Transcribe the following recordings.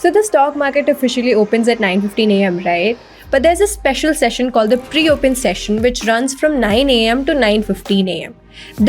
So the stock market officially opens at 9:15 a.m., right? But there's a special session called the pre-open session which runs from 9 a.m. to 9:15 a.m.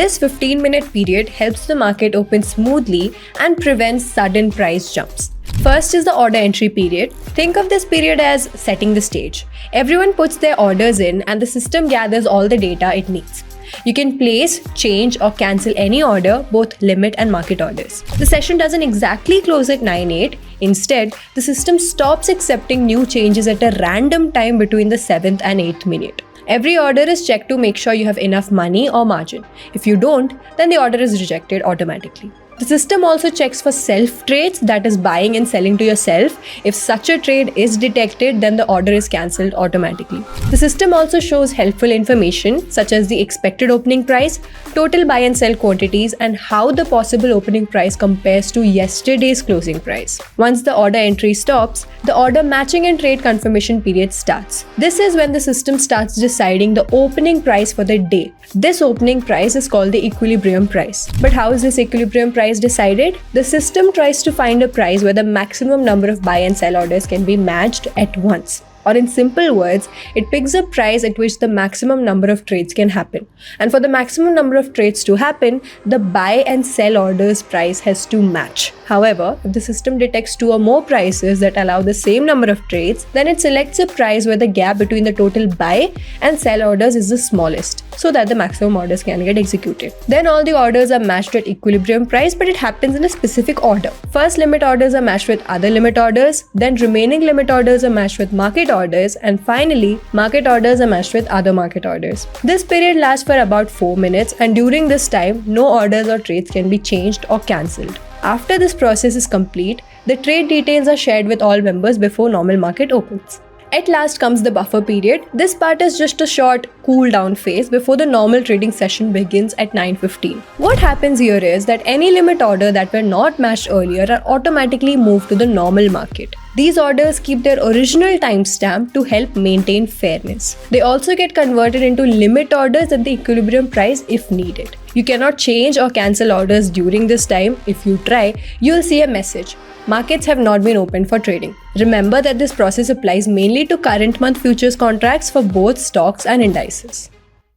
This 15-minute period helps the market open smoothly and prevents sudden price jumps. First is the order entry period. Think of this period as setting the stage. Everyone puts their orders in and the system gathers all the data it needs. You can place, change, or cancel any order, both limit and market orders. The session doesn't exactly close at 9:08. Instead, the system stops accepting new changes at a random time between the 7th and 8th minute. Every order is checked to make sure you have enough money or margin. If you don't, then the order is rejected automatically. The system also checks for self trades, that is buying and selling to yourself. If such a trade is detected, then the order is cancelled automatically. The system also shows helpful information such as the expected opening price, total buy and sell quantities, and how the possible opening price compares to yesterday's closing price. Once the order entry stops, the order matching and trade confirmation period starts. This is when the system starts deciding the opening price for the day. This opening price is called the equilibrium price. But how is this equilibrium price decided? The system tries to find a price where the maximum number of buy and sell orders can be matched at once. Or in simple words, it picks a price at which the maximum number of trades can happen. And for the maximum number of trades to happen, the buy and sell orders price has to match. However, if the system detects two or more prices that allow the same number of trades, then it selects a price where the gap between the total buy and sell orders is the smallest, so that the maximum orders can get executed. Then all the orders are matched at equilibrium price, but it happens in a specific order. First, limit orders are matched with other limit orders, then remaining limit orders are matched with market orders, and finally, market orders are matched with other market orders. This period lasts for about 4 minutes, and during this time, no orders or trades can be changed or cancelled. After this process is complete, the trade details are shared with all members before normal market opens. At last comes the buffer period. This part is just a short cool down phase before the normal trading session begins at 9:15. What happens here is that any limit order that were not matched earlier are automatically moved to the normal market. These orders keep their original timestamp to help maintain fairness. They also get converted into limit orders at the equilibrium price if needed. You cannot change or cancel orders during this time. If you try, you'll see a message: markets have not been opened for trading. Remember that this process applies mainly to current month futures contracts for both stocks and indices.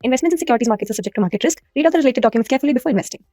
Investments in securities markets are subject to market risk. Read out the related documents carefully before investing.